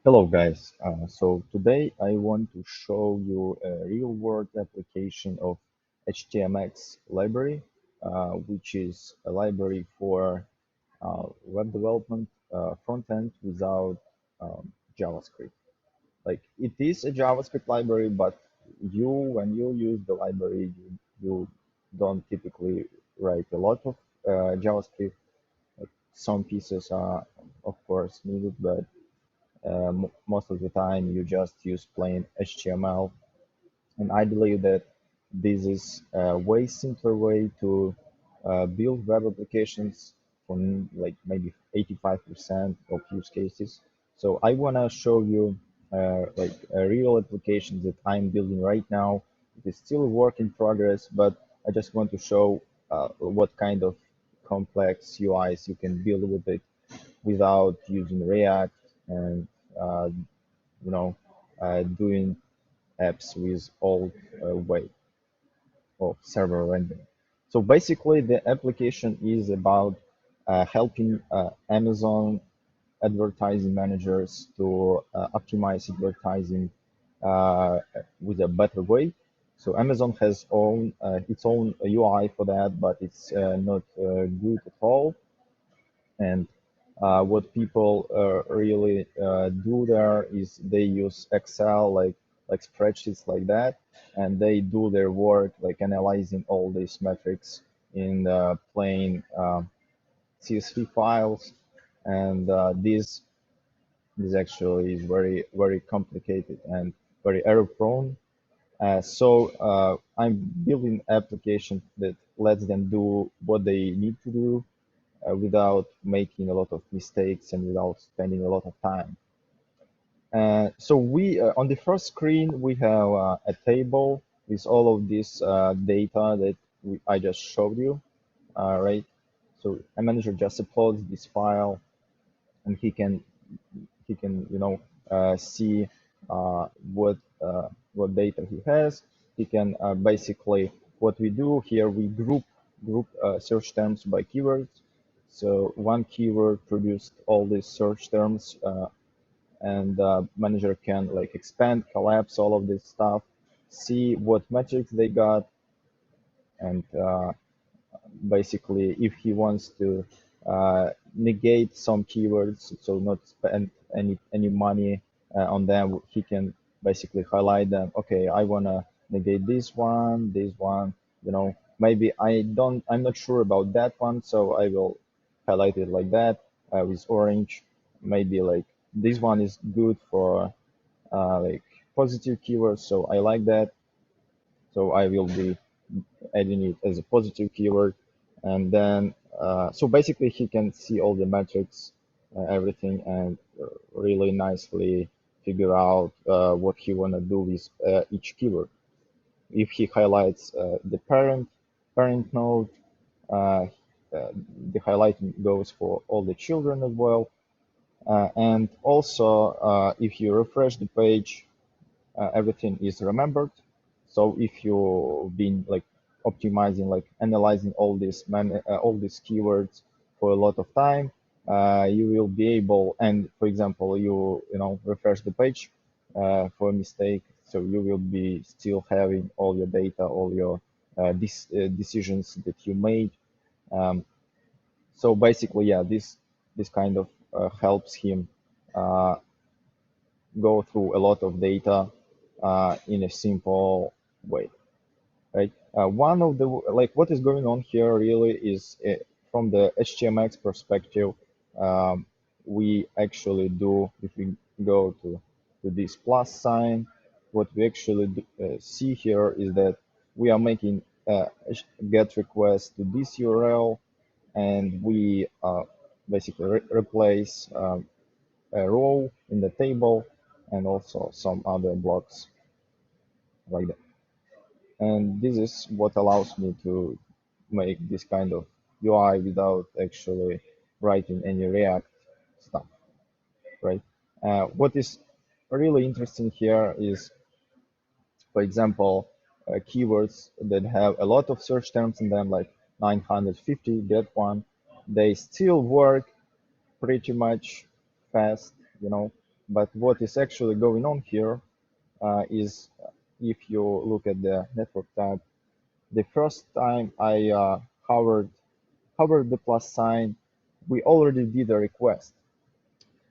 Hello guys, so today I want to show you a real-world application of HTMX library, which is a library for web development front-end without JavaScript. Like it is a JavaScript library, but when you use the library, you don't typically write a lot of JavaScript. Some pieces are, of course, needed, but most of the time you just use plain HTML. And I believe that this is a way simpler way to build web applications from like maybe 85% of use cases. So I want to show you like a real application that I'm building right now. It is still a work in progress, but I just want to show what kind of complex UIs you can build with it without using React and uh, doing apps with old way of server rendering. So basically, the application is about helping Amazon advertising managers to optimize advertising with a better way. So Amazon has its own UI for that, but it's not good at all. And what people really do there is they use Excel like spreadsheets like that, and they do their work like analyzing all these metrics in plain CSV files, and this actually is very complicated and very error prone. So I'm building application that lets them do what they need to do without making a lot of mistakes and without spending a lot of time. So we on the first screen we have a table with all of this data that I just showed you, right? So a manager just uploads this file, and he can see what data he has. He can basically, what we do here, we group search terms by keywords. So one keyword produced all these search terms, and manager can like expand, collapse all of this stuff, see what metrics they got, and basically if he wants to negate some keywords, so not spend any money on them, he can basically highlight them. Okay, I want to negate this one, maybe I'm not sure about that one, so I will highlight it like that with orange. Maybe like this one is good for like positive keywords, so I like that, so I will be adding it as a positive keyword. And then so basically he can see all the metrics, everything, and really nicely figure out what he want to do with each keyword. If he highlights the parent node, uh, the highlighting goes for all the children as well. And also if you refresh the page, everything is remembered. So if you've been like optimizing, like analyzing all these keywords for a lot of time, you will be able. And for example, refresh the page for a mistake, so you will be still having all your data, all your decisions that you made. Um, so basically, yeah, this kind of helps him uh, go through a lot of data in a simple way, right? One of the like what is going on here really is from the HTMX perspective. We actually do, if we go to this plus sign, what we actually see here is that we are making get request to this URL, and we basically replace a row in the table and also some other blocks like that. And this is what allows me to make this kind of UI without actually writing any React stuff, right? What is really interesting here is, for example, keywords that have a lot of search terms in them, like 950, that one, they still work pretty much fast, you know. But what is actually going on here is if you look at the network tab, the first time I hovered the plus sign, we already did a request.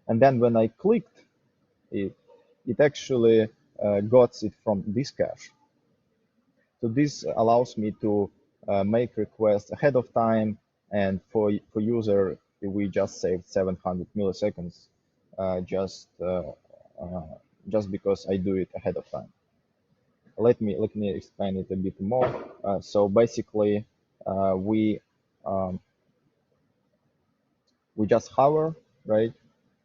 And then when I clicked it, it actually got it from this cache. So this allows me to make requests ahead of time, and for user, we just saved 700 milliseconds just because I do it ahead of time. Let me explain it a bit more. So basically, we we just hover, right?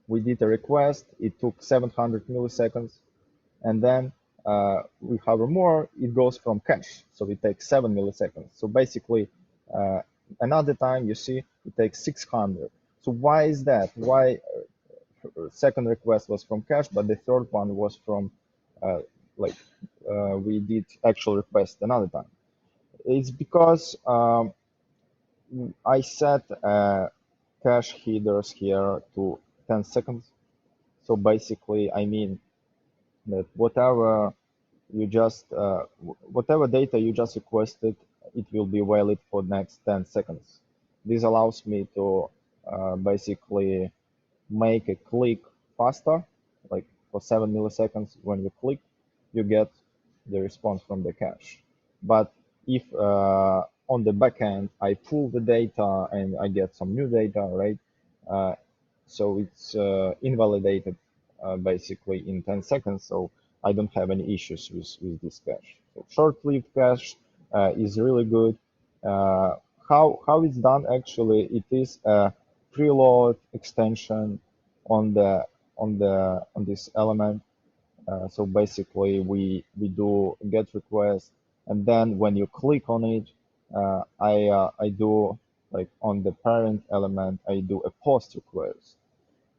We did a request. It took 700 milliseconds, and then we hover more. It goes from cache, so it takes 7 milliseconds. So basically, another time you see it takes 600. So why is that? Why second request was from cache, but the third one was from uh, like we did actual request another time? It's because I set cache headers here to 10 seconds. So basically, I mean that whatever data you just requested, it will be valid for next 10 seconds. This allows me to basically make a click faster, like for 7 milliseconds when you click, you get the response from the cache. But if on the backend I pull the data and I get some new data, right? Uh, so it's invalidated basically in 10 seconds. So I don't have any issues with this cache. So short-lived cache is really good. How it's done actually, it is a preload extension on this element. So basically we do get request, and then when you click on it, I do like on the parent element I do a post request,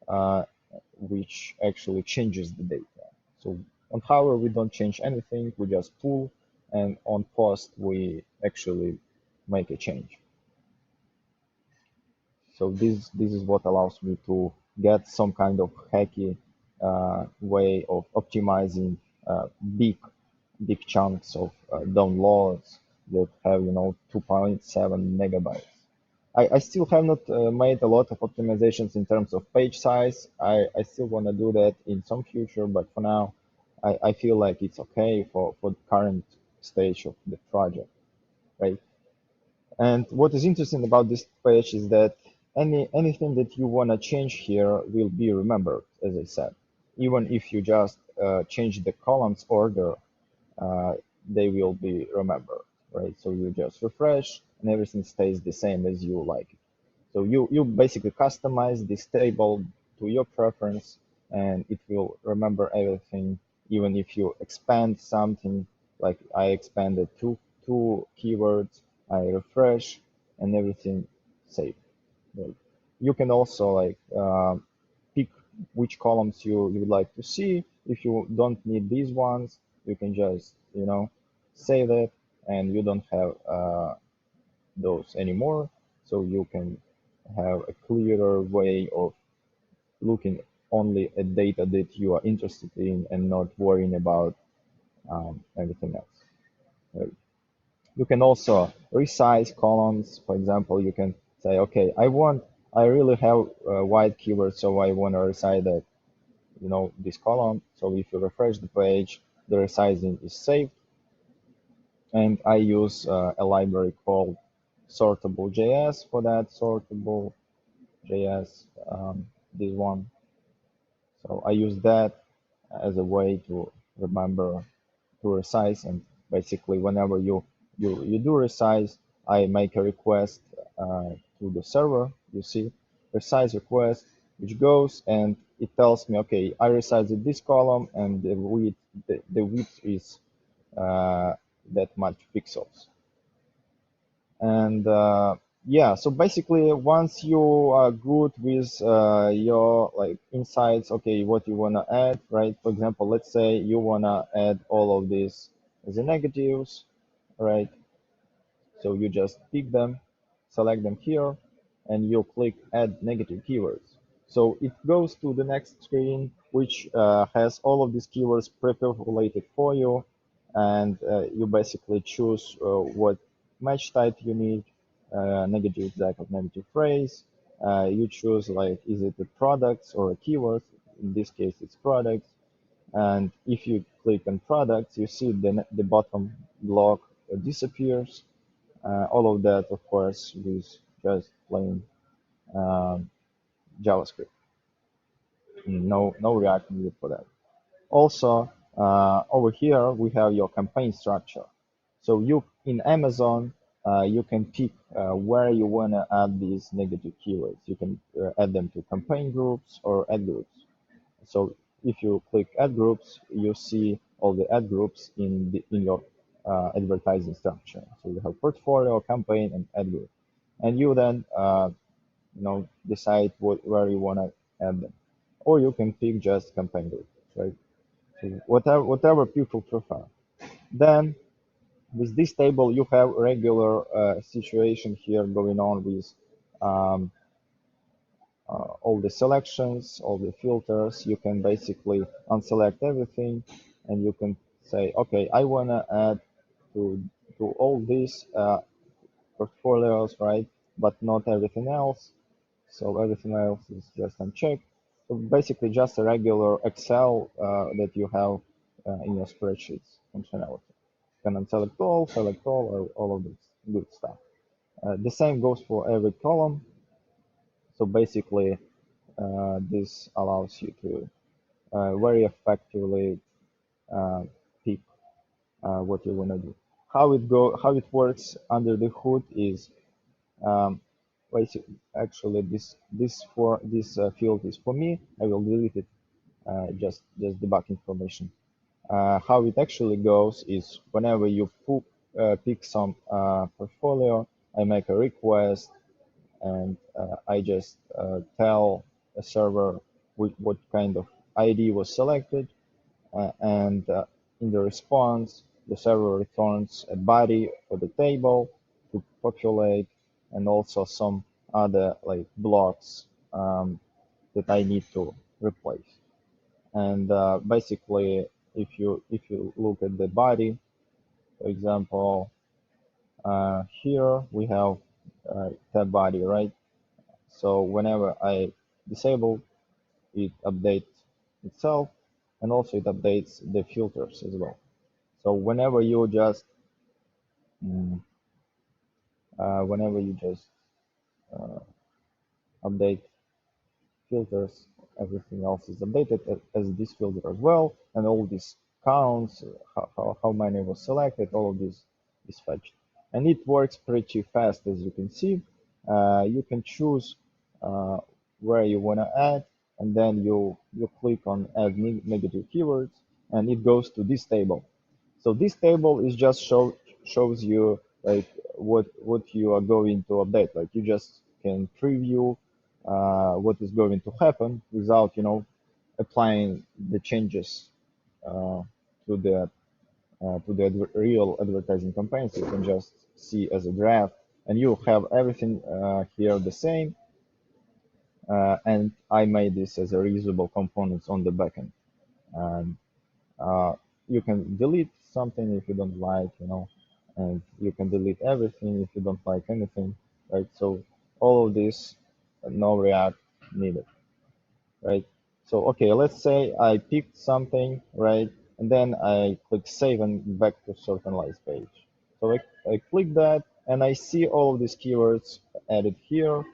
uh, which actually changes the data. So on hover we don't change anything, we just pull, and on post we actually make a change. So this is what allows me to get some kind of hacky way of optimizing uh, big big chunks of downloads that have 2.7 megabytes. I still have not made a lot of optimizations in terms of page size. I still want to do that in some future, but for now, I feel like it's okay for the current stage of the project, right? And what is interesting about this page is that anything that you want to change here will be remembered, as I said. Even if you just change the columns order, uh, they will be remembered, right? So you just refresh and everything stays the same as you like it. So you basically customize this table to your preference, and it will remember everything, even if you expand something, like I expanded two keywords, I refresh, and everything saved. Right? You can also like pick which columns you would like to see. If you don't need these ones, you can just save it, and you don't have those anymore. So you can have a clearer way of looking only at data that you are interested in and not worrying about everything else. Right? You can also resize columns. For example, you can say, okay, I really have wide keywords, so I want to resize that, this column. So if you refresh the page, the resizing is saved. And I use a library called sortable.js for that, sortable.js, this one. So I use that as a way to remember to resize, and basically whenever you do resize, I make a request to the server. You see, resize request, which goes and it tells me, okay, I resized this column and the width is that much pixels. And yeah, so basically once you are good with your like insights, okay, what you want to add, right? For example, let's say you want to add all of these as a negatives, right? So you just pick them, select them here, and you click add negative keywords. So it goes to the next screen, which has all of these keywords pre-populated for you, and you basically choose what match type you need, negative exact or negative phrase. You choose like, is it a products or a keyword? In this case, it's products. And if you click on products, you see the bottom block disappears. All of that, of course, with just plain um, JavaScript. No React needed for that. Also, over here we have your campaign structure. So you in Amazon, you can pick where you want to add these negative keywords. You can add them to campaign groups or ad groups. So if you click ad groups, you see all the ad groups in your advertising structure. So you have portfolio, campaign, and ad group, and you then decide where you want to add them, or you can pick just campaign group, right? So whatever people prefer. Then with this table, you have regular situation here going on with um, all the selections, all the filters. You can basically unselect everything, and you can say, okay, I want to add to all these portfolios, right? But not everything else. So everything else is just unchecked. So basically just a regular Excel that you have in your spreadsheets functionality. You can unselect all, select all of this good stuff. The same goes for every column. So basically, this allows you to very effectively uh, pick what you want to do. How it works under the hood is basically actually this field is for me. I will delete it. Just debug information. How it actually goes is whenever you pick some portfolio, I make a request and I just tell a server what kind of ID was selected, and in the response, the server returns a body for the table to populate, and also some other like blocks that I need to replace. And basically, if you look at the body, for example, here we have tab body, right? So whenever I disable, it updates itself, and also it updates the filters as well. So mm, whenever you just uh, update filters, everything else is updated as this filter as well, and all these counts, how many was selected, all of this is fetched. And it works pretty fast, as you can see. You can choose uh, where you want to add, and then you click on add negative keywords, and it goes to this table. So this table is just shows you like what you are going to update. Like you just can preview what is going to happen without applying the changes uh, to the real advertising campaigns. You can just see as a draft, and you have everything here the same. And I made this as a reusable components on the backend. And uh, you can delete something if you don't like, and you can delete everything if you don't like anything, right? So all of this, no React needed, right? So, okay, let's say I picked something, right? And then I click save and back to personalized page. So I click that and I see all of these keywords added here.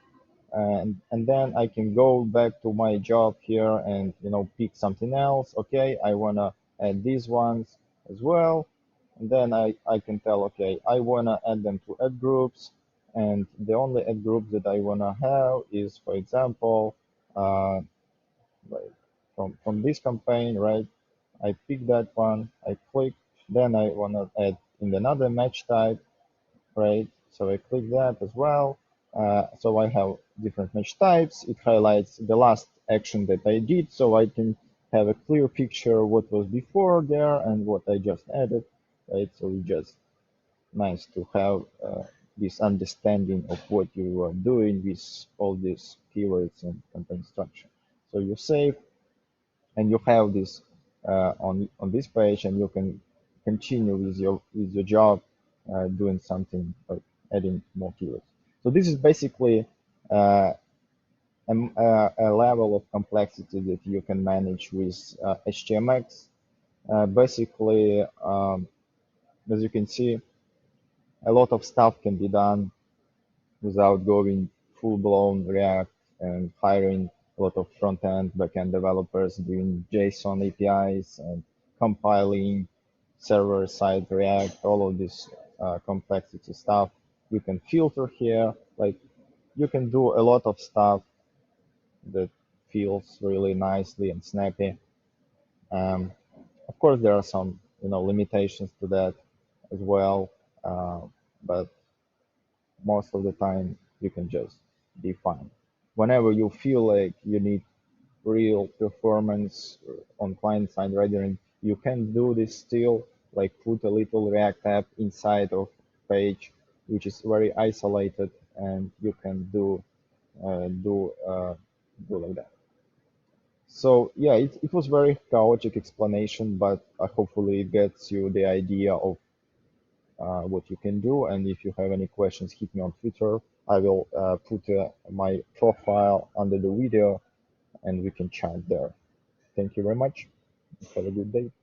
And then I can go back to my job here and pick something else. Okay, I wanna add these ones as well, and then I can tell, okay, I wanna add them to ad groups, and the only ad group that I wanna have is, for example, like from this campaign, right? I pick that one, I click, then I wanna add in another match type, right? So I click that as well. So I have different match types. It highlights the last action that I did, so I can have a clear picture of what was before there and what I just added, right? So it's just nice to have this understanding of what you are doing with all these keywords and content structure. So you save, and you have this on this page, and you can continue with your job, doing something or adding more keywords. So this is basically uh, a level of complexity that you can manage with HTMX. Basically, as you can see, a lot of stuff can be done without going full-blown React and hiring a lot of front-end, back-end developers doing JSON APIs and compiling server-side React, all of this complexity stuff. You can filter here, like you can do a lot of stuff that feels really nicely and snappy. Um, of course, there are some limitations to that as well, but most of the time you can just be fine. Whenever you feel like you need real performance on client side rendering, you can do this still, like put a little React app inside of page, which is very isolated, and you can uh, do uh, do like that. So yeah, it was very chaotic explanation, but hopefully it gets you the idea of what you can do. And if you have any questions, hit me on Twitter. I will put my profile under the video, and we can chat there. Thank you very much. Have a good day.